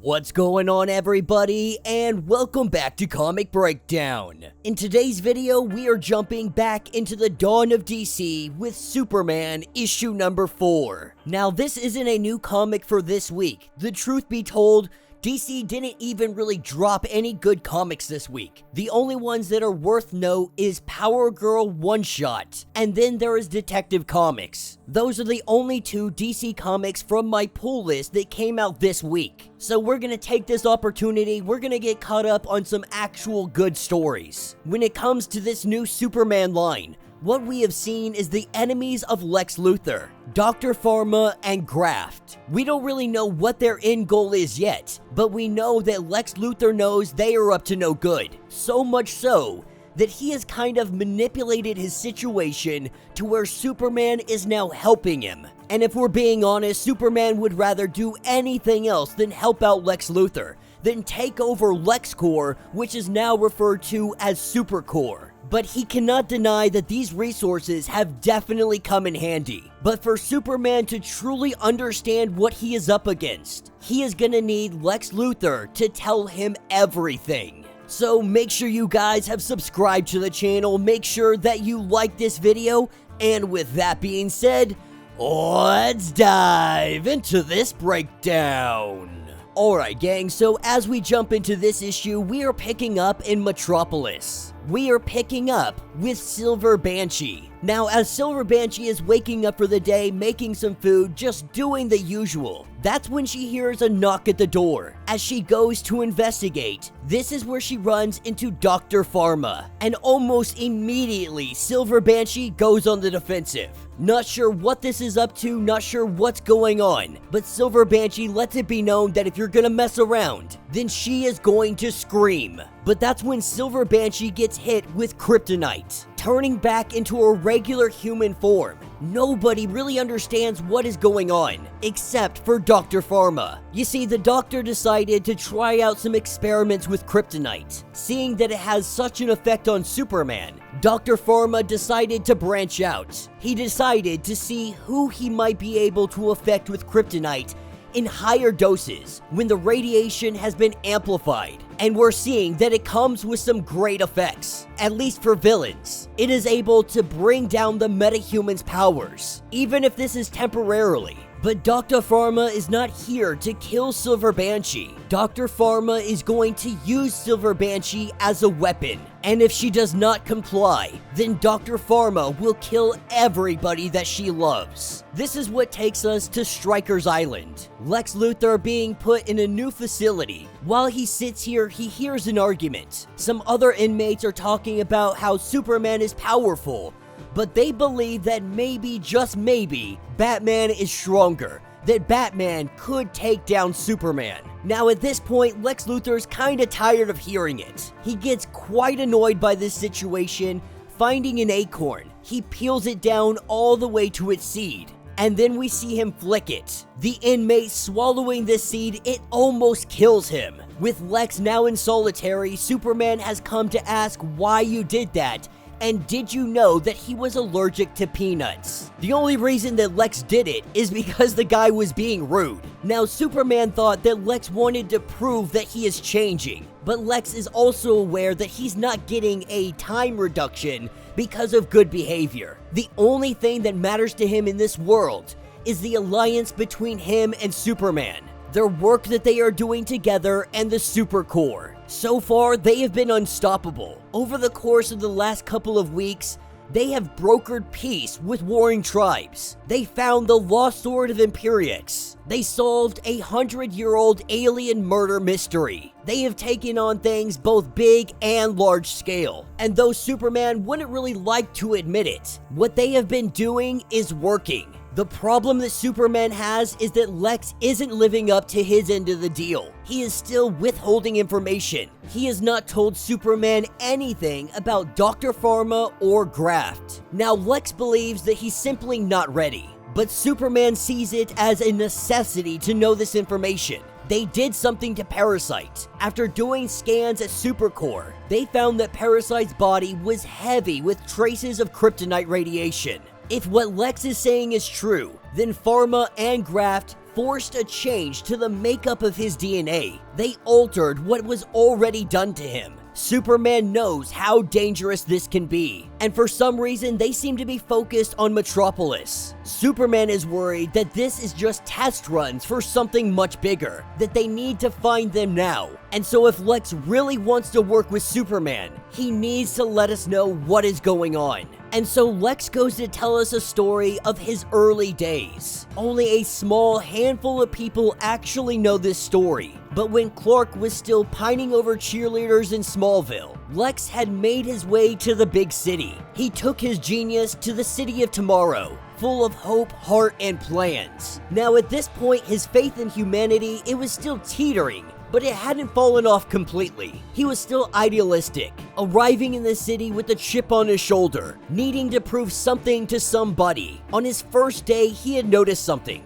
What's going on, everybody, and welcome back to Comic Breakdown. In today's video, we are jumping back into the dawn of DC with Superman issue number 4. Now, this isn't a new comic for this week. The truth be told, DC didn't even really drop any good comics this week. The only ones that are worth note is Power Girl One Shot, and then there is Detective Comics. Those are the only two DC comics from my pull list that came out this week. So we're gonna take this opportunity, we're gonna get caught up on some actual good stories. When it comes to this new Superman line, what we have seen is the enemies of Lex Luthor, Dr. Pharma, and Graft. We don't really know what their end goal is yet, but we know that Lex Luthor knows they are up to no good. So much so that he has kind of manipulated his situation to where Superman is now helping him. And if we're being honest, Superman would rather do anything else than help out Lex Luthor, than take over LexCorp, which is now referred to as Supercorp. But he cannot deny that these resources have definitely come in handy. But for Superman to truly understand what he is up against, he is gonna need Lex Luthor to tell him everything. So make sure you guys have subscribed to the channel, make sure that you like this video, and with that being said, let's dive into this breakdown. Alright gang, so as we jump into this issue, we are picking up in Metropolis. We are picking up with Silver Banshee. Now, as Silver Banshee is waking up for the day, making some food, just doing the usual, that's when she hears a knock at the door. As she goes to investigate, this is where she runs into Dr. Pharma, and almost immediately, Silver Banshee goes on the defensive. Not sure what this is up to, not sure what's going on, but Silver Banshee lets it be known that if you're gonna mess around, then she is going to scream. But that's when Silver Banshee gets hit with Kryptonite, turning back into a regular human form. Nobody really understands what is going on, except for Dr. Pharma. You see, the doctor decided to try out some experiments with Kryptonite. Seeing that it has such an effect on Superman, Dr. Pharma decided to branch out. He decided to see who he might be able to affect with Kryptonite in higher doses when the radiation has been amplified. And we're seeing that it comes with some great effects, at least for villains. It is able to bring down the metahumans' powers, even if this is temporarily. But Dr. Pharma is not here to kill Silver Banshee. Dr. Pharma is going to use Silver Banshee as a weapon. And if she does not comply, then Dr. Pharma will kill everybody that she loves. This is what takes us to Stryker's Island. Lex Luthor being put in a new facility. While he sits here, he hears an argument. Some other inmates are talking about how Superman is powerful, but they believe that maybe, just maybe, Batman is stronger, that Batman could take down Superman. Now at this point, Lex Luthor's kinda tired of hearing it. He gets quite annoyed by this situation. Finding an acorn, he peels it down all the way to its seed, and then we see him flick it. The inmate swallowing this seed, it almost kills him. With Lex now in solitary, Superman has come to ask why you did that, and did you know that he was allergic to peanuts? The only reason that Lex did it is because the guy was being rude. Now, Superman thought that Lex wanted to prove that he is changing, but Lex is also aware that he's not getting a time reduction because of good behavior. The only thing that matters to him in this world is the alliance between him and Superman, their work that they are doing together, and the Supercorp. So far, they have been unstoppable. Over the course of the last couple of weeks, they have brokered peace with warring tribes. They found the lost sword of Imperiex. They solved a 100-year-old alien murder mystery. They have taken on things both big and large scale. And though Superman wouldn't really like to admit it, what they have been doing is working. The problem that Superman has is that Lex isn't living up to his end of the deal. He is still withholding information. He has not told Superman anything about Dr. Pharma or Graft. Now, Lex believes that he's simply not ready, but Superman sees it as a necessity to know this information. They did something to Parasite. After doing scans at Supercorp, they found that Parasite's body was heavy with traces of kryptonite radiation. If what Lex is saying is true, then Pharma and Graft forced a change to the makeup of his DNA. They altered what was already done to him. Superman knows how dangerous this can be, and for some reason they seem to be focused on Metropolis. Superman is worried that this is just test runs for something much bigger, that they need to find them now. And so if Lex really wants to work with Superman, he needs to let us know what is going on. And so Lex goes to tell us a story of his early days. Only a small handful of people actually know this story. But when Clark was still pining over cheerleaders in Smallville, Lex had made his way to the big city. He took his genius to the city of tomorrow, full of hope, heart, and plans. Now at this point, his faith in humanity, it was still teetering, but it hadn't fallen off completely. He was still idealistic, arriving in the city with a chip on his shoulder, needing to prove something to somebody. On his first day, he had noticed something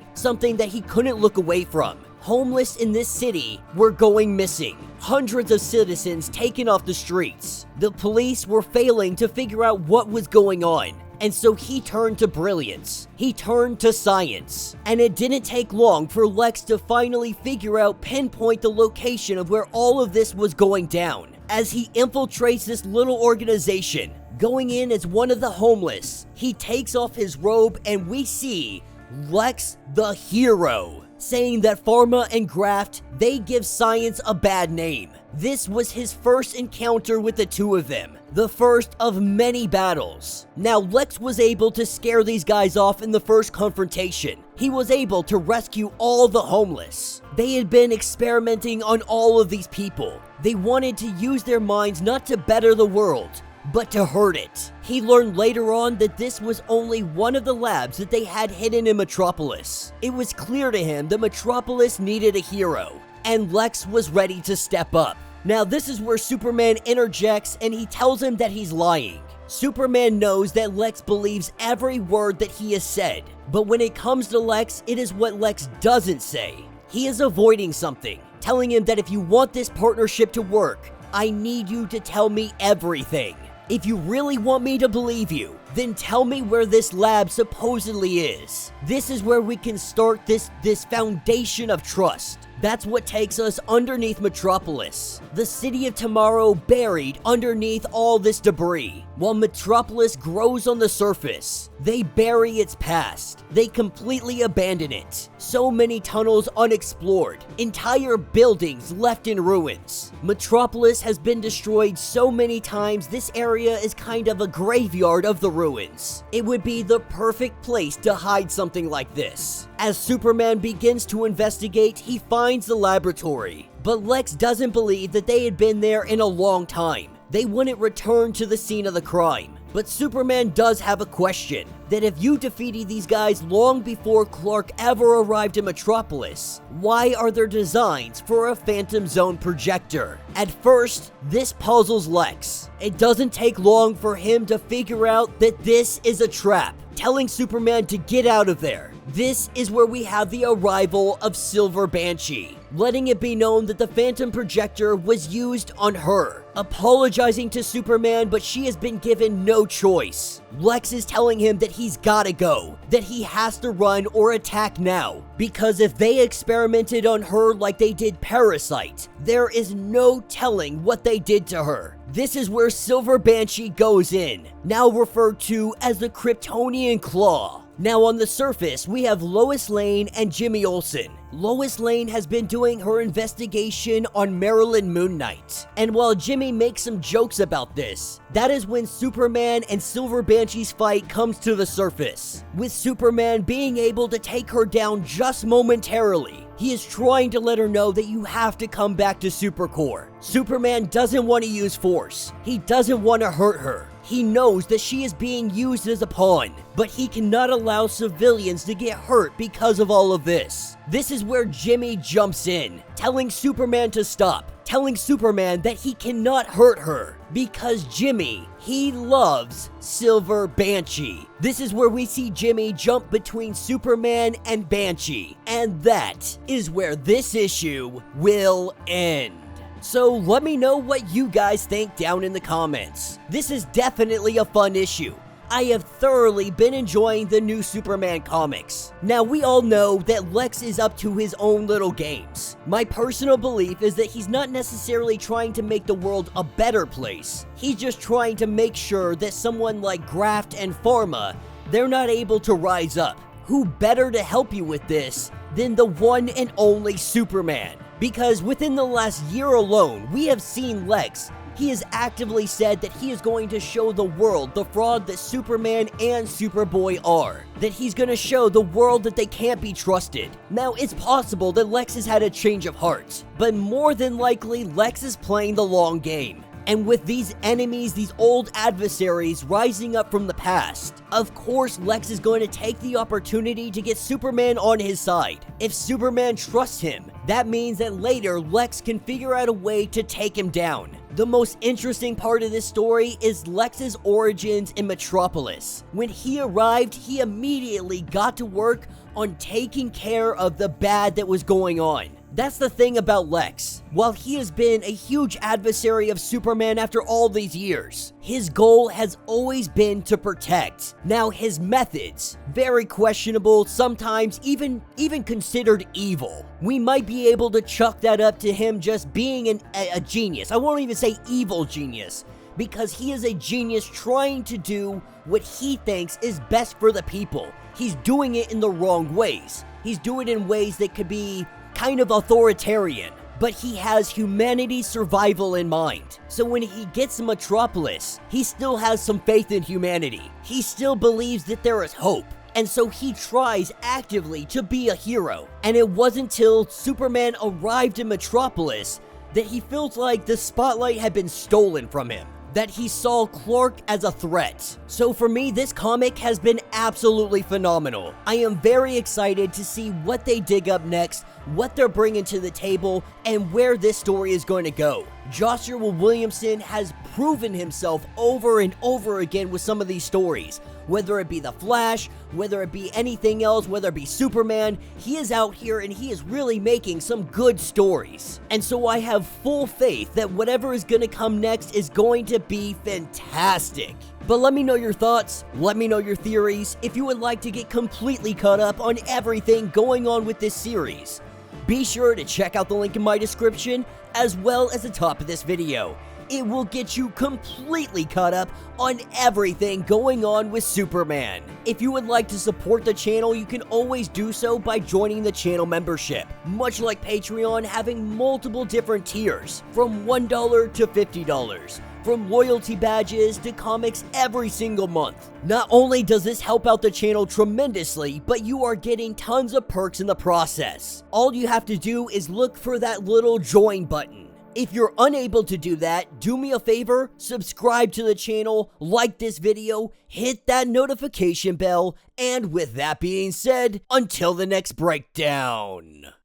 that he couldn't look away from. Homeless in this city were going missing. Hundreds of citizens taken off the streets. The police were failing to figure out what was going on. And so he turned to brilliance. He turned to science. And it didn't take long for Lex to finally pinpoint the location of where all of this was going down. As he infiltrates this little organization, going in as one of the homeless, he takes off his robe and we see Lex the hero, saying that pharma and graft, they give science a bad name. This was his first encounter with the two of them, the first of many battles. Now Lex was able to scare these guys off in the first confrontation. He was able to rescue all the homeless. They had been experimenting on all of these people. They wanted to use their minds not to better the world, but to hurt it. He learned later on that this was only one of the labs that they had hidden in Metropolis. It was clear to him that Metropolis needed a hero, and Lex was ready to step up. Now this is where Superman interjects and he tells him that he's lying. Superman knows that Lex believes every word that he has said, but when it comes to Lex, it is what Lex doesn't say. He is avoiding something, telling him that if you want this partnership to work, I need you to tell me everything. If you really want me to believe you, then tell me where this lab supposedly is. This is where we can start this foundation of trust. That's what takes us underneath Metropolis, the city of tomorrow buried underneath all this debris. While Metropolis grows on the surface, they bury its past. They completely abandon it. So many tunnels unexplored, entire buildings left in ruins. Metropolis has been destroyed so many times, this area is kind of a graveyard of the ruins. It would be the perfect place to hide something like this. As Superman begins to investigate, he finds the laboratory. But Lex doesn't believe that they had been there in a long time. They wouldn't return to the scene of the crime. But Superman does have a question, that if you defeated these guys long before Clark ever arrived in Metropolis, why are there designs for a Phantom Zone projector? At first, this puzzles Lex. It doesn't take long for him to figure out that this is a trap, telling Superman to get out of there. This is where we have the arrival of Silver Banshee, letting it be known that the Phantom projector was used on her, apologizing to Superman, but she has been given no choice. Lex is telling him that he's gotta go, that he has to run or attack now, because if they experimented on her like they did Parasite, there is no telling what they did to her. This is where Silver Banshee goes in, now referred to as the Kryptonite Klaw. Now on the surface, we have Lois Lane and Jimmy Olsen. Lois Lane has been doing her investigation on Marilyn Moon Knight. And while Jimmy makes some jokes about this, that is when Superman and Silver Banshee's fight comes to the surface, with Superman being able to take her down just momentarily. He is trying to let her know that you have to come back to Supercorp. Superman doesn't want to use force. He doesn't want to hurt her. He knows that she is being used as a pawn, but he cannot allow civilians to get hurt because of all of this. This is where Jimmy jumps in, telling Superman to stop, telling Superman that he cannot hurt her, because Jimmy, he loves Silver Banshee. This is where we see Jimmy jump between Superman and Banshee, and that is where this issue will end. So let me know what you guys think down in the comments. This is definitely a fun issue. I have thoroughly been enjoying the new Superman comics. Now, we all know that Lex is up to his own little games. My personal belief is that he's not necessarily trying to make the world a better place. He's just trying to make sure that someone like Graft and Pharma, they're not able to rise up. Who better to help you with this than the one and only Superman? Because within the last year alone, we have seen Lex. He has actively said that he is going to show the world the fraud that Superman and Superboy are. That he's going to show the world that they can't be trusted. Now, it's possible that Lex has had a change of heart, but more than likely, Lex is playing the long game. And with these enemies, these old adversaries rising up from the past, of course Lex is going to take the opportunity to get Superman on his side. If Superman trusts him, that means that later Lex can figure out a way to take him down. The most interesting part of this story is Lex's origins in Metropolis. When he arrived, he immediately got to work on taking care of the bad that was going on. That's the thing about Lex. While he has been a huge adversary of Superman after all these years, his goal has always been to protect. Now, his methods, very questionable, sometimes even considered evil. We might be able to chuck that up to him just being a genius. I won't even say evil genius, because he is a genius trying to do what he thinks is best for the people. He's doing it in the wrong ways. He's doing it in ways that could be kind of authoritarian, but he has humanity's survival in mind. So when he gets Metropolis, he still has some faith in humanity. He still believes that there is hope. And so he tries actively to be a hero. And it wasn't till Superman arrived in Metropolis that he feels like the spotlight had been stolen from him. That he saw Clark as a threat. So for me, this comic has been absolutely phenomenal. I am very excited to see what they dig up next, what they're bringing to the table, and where this story is going to go. Joshua Williamson has proven himself over and over again with some of these stories. Whether it be The Flash, whether it be anything else, whether it be Superman, he is out here and he is really making some good stories. And so I have full faith that whatever is going to come next is going to be fantastic. But let me know your thoughts, let me know your theories, if you would like to get completely caught up on everything going on with this series. Be sure to check out the link in my description, as well as the top of this video. It will get you completely caught up on everything going on with Superman. If you would like to support the channel, you can always do so by joining the channel membership. Much like Patreon, having multiple different tiers, from $1 to $50. From loyalty badges to comics every single month. Not only does this help out the channel tremendously, but you are getting tons of perks in the process. All you have to do is look for that little join button. If you're unable to do that, do me a favor, subscribe to the channel, like this video, hit that notification bell, and with that being said, until the next breakdown.